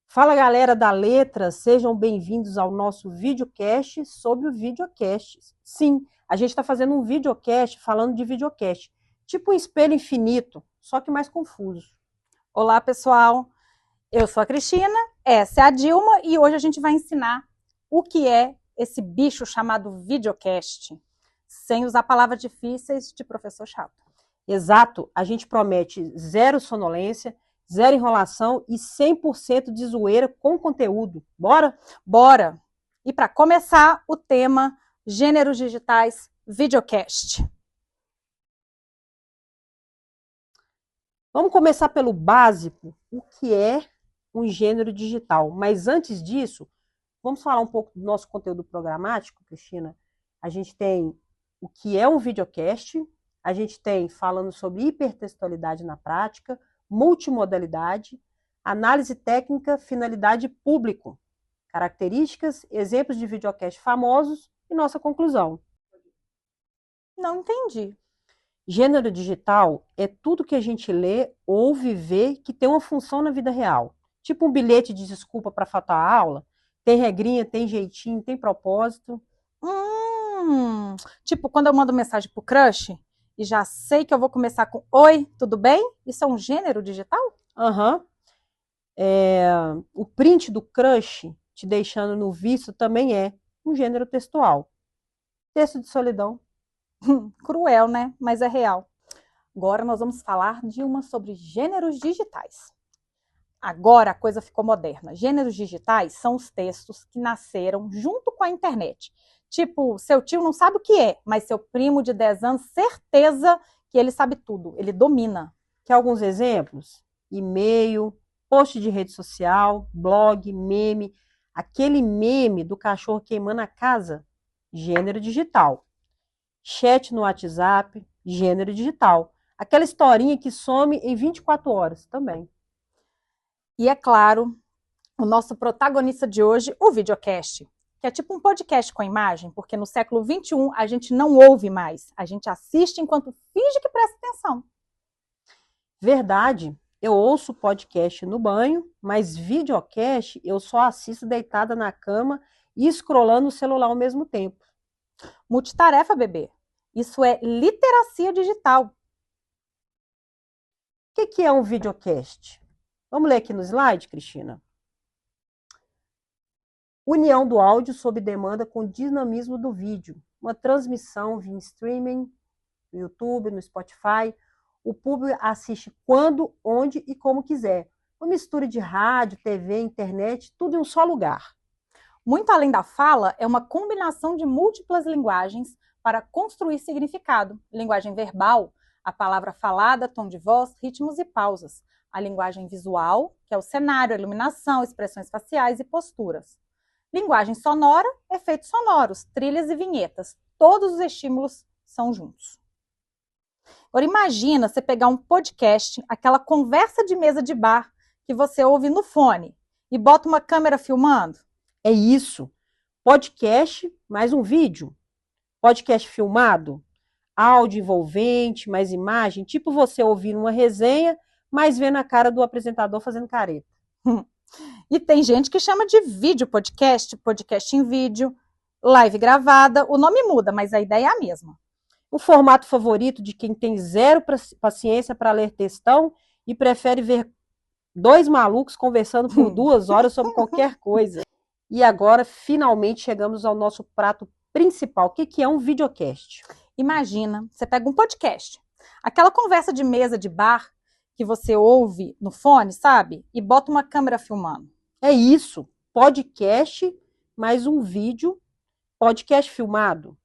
Fala, galera da letra, sejam bem-vindos ao nosso videocast sobre o videocast. Sim, a gente está fazendo um videocast falando de videocast, tipo um espelho infinito, só que mais confuso. Olá, pessoal. Eu sou a Cristina, essa é a Dilma e hoje a gente vai ensinar o que é esse bicho chamado videocast, sem usar palavras difíceis de professor chato. Exato, a gente promete zero sonolência, zero enrolação e 100% de zoeira com conteúdo. Bora? Bora! E para começar, o tema gêneros digitais videocast. Vamos começar pelo básico, o que é um gênero digital. Mas antes disso, vamos falar um pouco do nosso conteúdo programático, Cristina. A gente tem o que é um videocast, a gente tem falando sobre hipertextualidade na prática, multimodalidade, análise técnica, finalidade público, características, exemplos de videocast famosos e nossa conclusão. Não entendi. Gênero digital é tudo que a gente lê, ouve, vê, que tem uma função na vida real. Tipo um bilhete de desculpa para faltar a aula. Tem regrinha, tem jeitinho, tem propósito. Tipo quando eu mando mensagem pro crush e já sei que eu vou começar com Oi, tudo bem? Isso é um gênero digital? Aham. O print do crush te deixando no visto também é um gênero textual. Texto de solidão. Cruel, né? Mas é real. Agora nós vamos falar de uma sobre gêneros digitais. Agora a coisa ficou moderna. Gêneros digitais são os textos que nasceram junto com a internet. Tipo, seu tio não sabe o que é, mas seu primo de 10 anos, certeza que ele sabe tudo, ele domina. Quer alguns exemplos? E-mail, post de rede social, blog, meme. Aquele meme do cachorro queimando a casa, gênero digital. Chat no WhatsApp, gênero digital. Aquela historinha que some em 24 horas, também. E é claro, o nosso protagonista de hoje, o videocast, que é tipo um podcast com imagem, porque no século XXI a gente não ouve mais, a gente assiste enquanto finge que presta atenção. Verdade, eu ouço podcast no banho, mas videocast eu só assisto deitada na cama e scrollando o celular ao mesmo tempo. Multitarefa, bebê. Isso é literacia digital. O que é um videocast? Vamos ler aqui no slide, Cristina? União do áudio sob demanda com dinamismo do vídeo. Uma transmissão via streaming, no YouTube, no Spotify. O público assiste quando, onde e como quiser. Uma mistura de rádio, TV, internet, tudo em um só lugar. Muito além da fala, é uma combinação de múltiplas linguagens para construir significado. Linguagem verbal, a palavra falada, tom de voz, ritmos e pausas. A linguagem visual, que é o cenário, a iluminação, expressões faciais e posturas. Linguagem sonora, efeitos sonoros, trilhas e vinhetas. Todos os estímulos são juntos. Agora imagina você pegar um podcast, aquela conversa de mesa de bar que você ouve no fone e bota uma câmera filmando. É isso. Podcast mais um vídeo. Podcast filmado, áudio envolvente, mais imagem, tipo você ouvindo uma resenha, mas vendo a cara do apresentador fazendo careta. E tem gente que chama de vídeo podcast, podcast em vídeo, live gravada. O nome muda, mas a ideia é a mesma. O formato favorito de quem tem zero paciência para ler textão e prefere ver dois malucos conversando por 2 horas sobre qualquer coisa. E agora, finalmente, chegamos ao nosso prato principal. O que é um videocast? Imagina, você pega um podcast, aquela conversa de mesa de bar que você ouve no fone, sabe? E bota uma câmera filmando. É isso, podcast mais um vídeo, podcast filmado.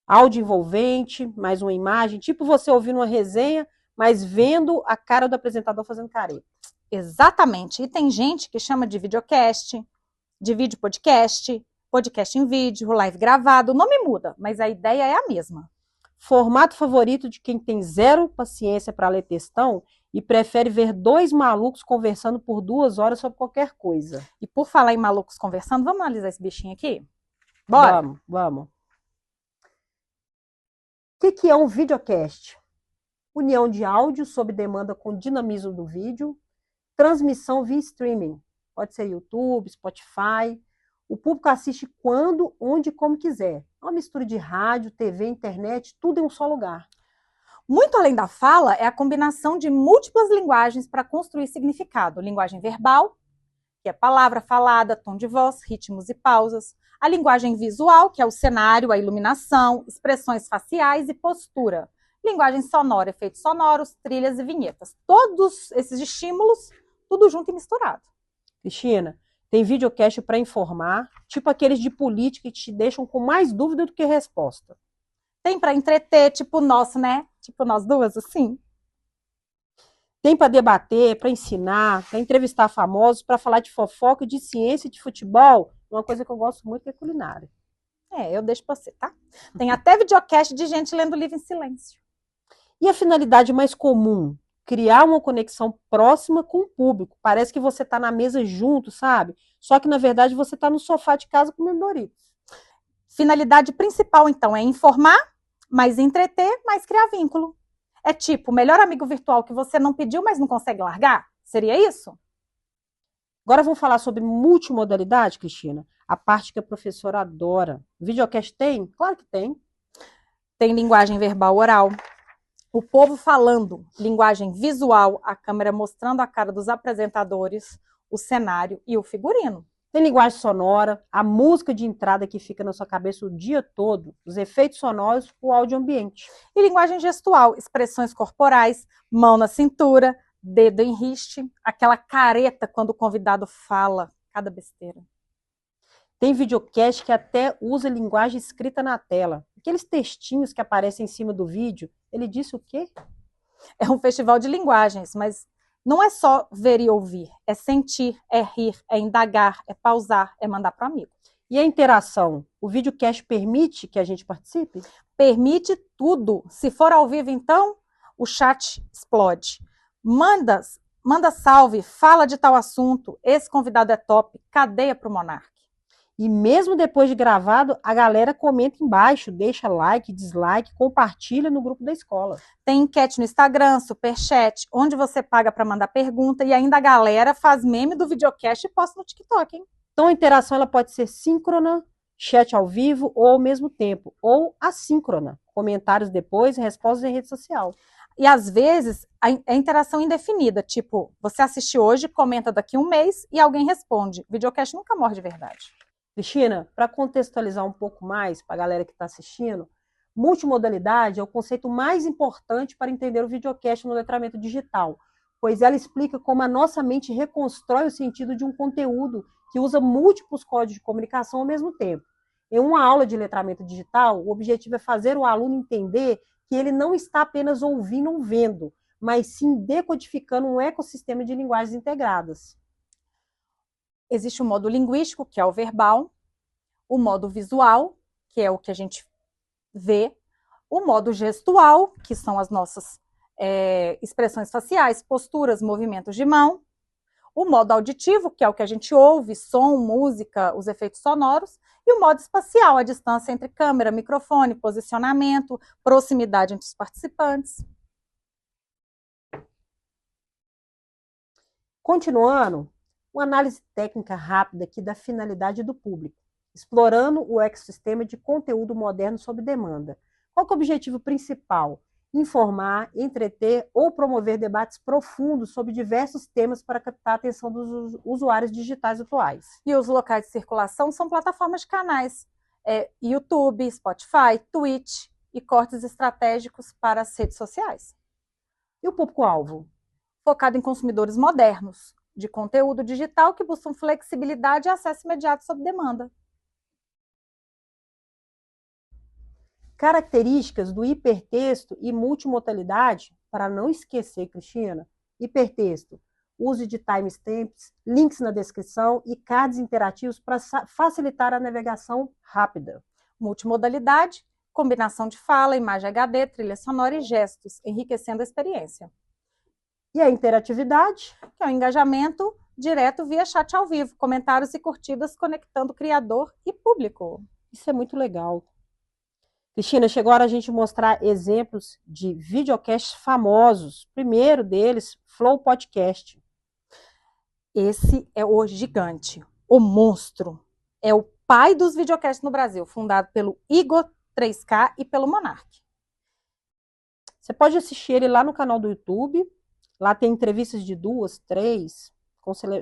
Áudio envolvente, mais uma imagem, tipo você ouvindo uma resenha, mas vendo a cara do apresentador fazendo careta. Exatamente. E tem gente que chama de videocast, de vídeo podcast, podcast em vídeo, live gravado. O nome muda, mas a ideia é a mesma. Formato favorito de quem tem zero paciência para ler textão e prefere ver dois malucos conversando por 2 horas sobre qualquer coisa. E por falar em malucos conversando, vamos analisar esse bichinho aqui? Bora? Vamos. O que é um videocast? União de áudio sob demanda com dinamismo do vídeo, transmissão via streaming. Pode ser YouTube, Spotify. O público assiste quando, onde e como quiser. É uma mistura de rádio, TV, internet, tudo em um só lugar. Muito além da fala, é a combinação de múltiplas linguagens para construir significado. Linguagem verbal, que é palavra falada, tom de voz, ritmos e pausas. A linguagem visual, que é o cenário, a iluminação, expressões faciais e postura. Linguagem sonora, efeitos sonoros, trilhas e vinhetas. Todos esses estímulos, tudo junto e misturado. Cristina, tem videocast para informar, tipo aqueles de política que te deixam com mais dúvida do que resposta. Tem para entreter, tipo nosso, né? Tipo nós duas, assim. Tem para debater, para ensinar, para entrevistar famosos, para falar de fofoca, de ciência, de futebol. Uma coisa que eu gosto muito é culinária. Eu deixo para você, tá? Tem até videocast de gente lendo livro em silêncio. E a finalidade mais comum? Criar uma conexão próxima com o público. Parece que você está na mesa junto, sabe? Só que, na verdade, você está no sofá de casa comendo Doritos. Finalidade principal, então, é informar, mas entreter, mas criar vínculo. É tipo, o melhor amigo virtual que você não pediu, mas não consegue largar? Seria isso? Agora vamos falar sobre multimodalidade, Cristina. A parte que a professora adora. Videocast tem? Claro que tem. Tem linguagem verbal oral. O povo falando, linguagem visual, a câmera mostrando a cara dos apresentadores, o cenário e o figurino. Tem linguagem sonora, a música de entrada que fica na sua cabeça o dia todo, os efeitos sonoros, o áudio ambiente. E linguagem gestual, expressões corporais, mão na cintura, dedo em riste, aquela careta quando o convidado fala, cada besteira. Tem videocast que até usa linguagem escrita na tela. Aqueles textinhos que aparecem em cima do vídeo, ele disse o quê? É um festival de linguagens, mas não é só ver e ouvir, é sentir, é rir, é indagar, é pausar, é mandar para o amigo. E a interação? O videocast permite que a gente participe? Permite tudo. Se for ao vivo, então, o chat explode. Manda salve, fala de tal assunto, esse convidado é top, cadeia para o Monark. E mesmo depois de gravado, a galera comenta embaixo, deixa like, dislike, compartilha no grupo da escola. Tem enquete no Instagram, superchat, onde você paga para mandar pergunta e ainda a galera faz meme do videocast e posta no TikTok, hein? Então a interação ela pode ser síncrona, chat ao vivo ou ao mesmo tempo, ou assíncrona, comentários depois, respostas em rede social. E às vezes a interação indefinida, tipo, você assiste hoje, comenta daqui um mês e alguém responde. Videocast nunca morre de verdade. Cristina, para contextualizar um pouco mais para a galera que está assistindo, multimodalidade é o conceito mais importante para entender o videocast no letramento digital, pois ela explica como a nossa mente reconstrói o sentido de um conteúdo que usa múltiplos códigos de comunicação ao mesmo tempo. Em uma aula de letramento digital, o objetivo é fazer o aluno entender que ele não está apenas ouvindo ou vendo, mas sim decodificando um ecossistema de linguagens integradas. Existe o modo linguístico, que é o verbal, o modo visual, que é o que a gente vê, o modo gestual, que são as nossas expressões faciais, posturas, movimentos de mão, o modo auditivo, que é o que a gente ouve, som, música, os efeitos sonoros, e o modo espacial, a distância entre câmera, microfone, posicionamento, proximidade entre os participantes. Continuando, uma análise técnica rápida aqui da finalidade do público, explorando o ecossistema de conteúdo moderno sob demanda. Qual que é o objetivo principal? Informar, entreter ou promover debates profundos sobre diversos temas para captar a atenção dos usuários digitais atuais. E os locais de circulação são plataformas de canais, YouTube, Spotify, Twitch e cortes estratégicos para as redes sociais. E o público-alvo? Focado em consumidores modernos, de conteúdo digital que buscam flexibilidade e acesso imediato sob demanda. Características do hipertexto e multimodalidade, para não esquecer, Cristina, hipertexto, uso de timestamps, links na descrição e cards interativos para facilitar a navegação rápida. Multimodalidade, combinação de fala, imagem HD, trilha sonora e gestos, enriquecendo a experiência. E a interatividade, que é o engajamento direto via chat ao vivo, comentários e curtidas conectando criador e público. Isso é muito legal. Cristina, chegou a hora a gente mostrar exemplos de videocasts famosos. Primeiro deles, Flow Podcast. Esse é o gigante, o monstro. É o pai dos videocasts no Brasil, fundado pelo Igor 3K e pelo Monark. Você pode assistir ele lá no canal do YouTube. Lá tem entrevistas de 2, 3,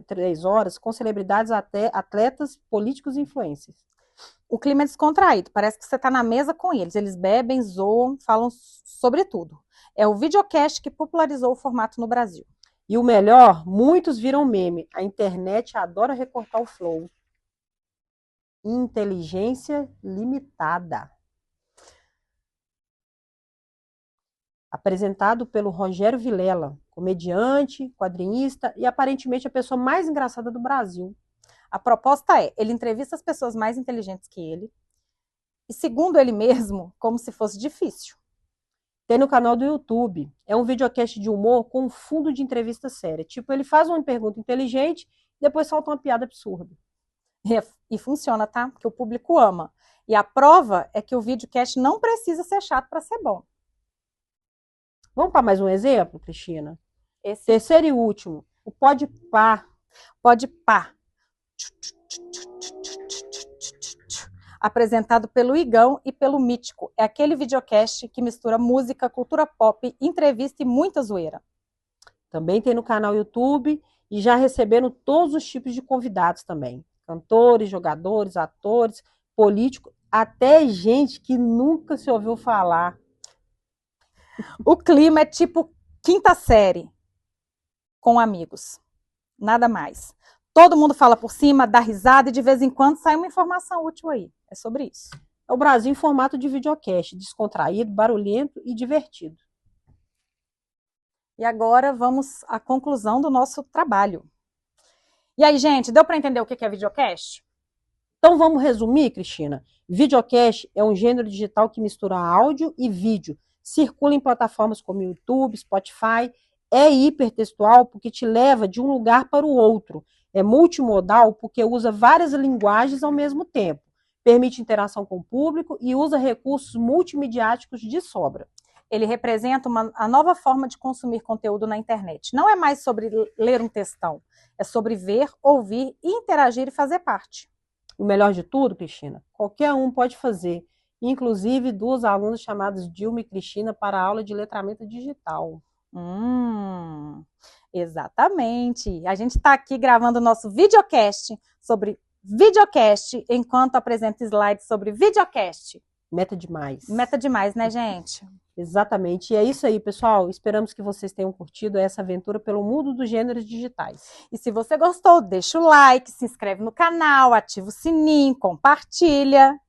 3 horas com celebridades, até atletas, políticos e influencers. O clima é descontraído, parece que você está na mesa com eles. Eles bebem, zoam, falam sobre tudo. É o videocast que popularizou o formato no Brasil. E o melhor, muitos viram meme. A internet adora recortar o flow. Inteligência limitada. Apresentado pelo Rogério Vilela, comediante, quadrinista e aparentemente a pessoa mais engraçada do Brasil. A proposta é, ele entrevista as pessoas mais inteligentes que ele, e segundo ele mesmo, como se fosse difícil. Tem no canal do YouTube. É um videocast de humor com um fundo de entrevista séria. Tipo, ele faz uma pergunta inteligente e depois solta uma piada absurda. E funciona, tá? Porque o público ama. E a prova é que o videocast não precisa ser chato para ser bom. Vamos para mais um exemplo, Cristina? Esse Terceiro e último, o Podpah. Podpah. Apresentado pelo Igão e pelo Mítico. É aquele videocast que mistura música, cultura pop, entrevista e muita zoeira. Também tem no canal YouTube e já recebendo todos os tipos de convidados também. Cantores, jogadores, atores, políticos, até gente que nunca se ouviu falar. O clima é tipo quinta série, com amigos. Nada mais. Todo mundo fala por cima, dá risada e de vez em quando sai uma informação útil aí. É sobre isso. É o Brasil em formato de videocast, descontraído, barulhento e divertido. E agora vamos à conclusão do nosso trabalho. E aí, gente, deu para entender o que é videocast? Então vamos resumir, Cristina. Videocast é um gênero digital que mistura áudio e vídeo. Circula em plataformas como YouTube, Spotify. É hipertextual porque te leva de um lugar para o outro. É multimodal porque usa várias linguagens ao mesmo tempo. Permite interação com o público e usa recursos multimediáticos de sobra. Ele representa a nova forma de consumir conteúdo na internet. Não é mais sobre ler um textão, é sobre ver, ouvir, interagir e fazer parte. O melhor de tudo, Cristina, qualquer um pode fazer, inclusive duas alunas chamadas Dilma e Cristina para a aula de letramento digital. Exatamente. A gente está aqui gravando o nosso videocast sobre videocast, enquanto apresenta slides sobre videocast. Meta demais. Meta demais, né, gente? Exatamente. E é isso aí, pessoal. Esperamos que vocês tenham curtido essa aventura pelo mundo dos gêneros digitais. E se você gostou, deixa o like, se inscreve no canal, ativa o sininho, compartilha.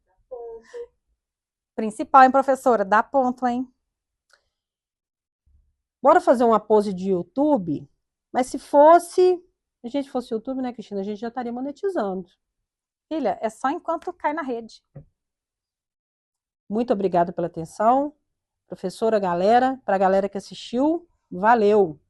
Principal, hein, professora? Dá ponto, hein? Bora fazer uma pose de YouTube? Mas se a gente fosse YouTube, né, Cristina? A gente já estaria monetizando. Filha, é só enquanto cai na rede. Muito obrigada pela atenção. Professora, galera, para a galera que assistiu, valeu!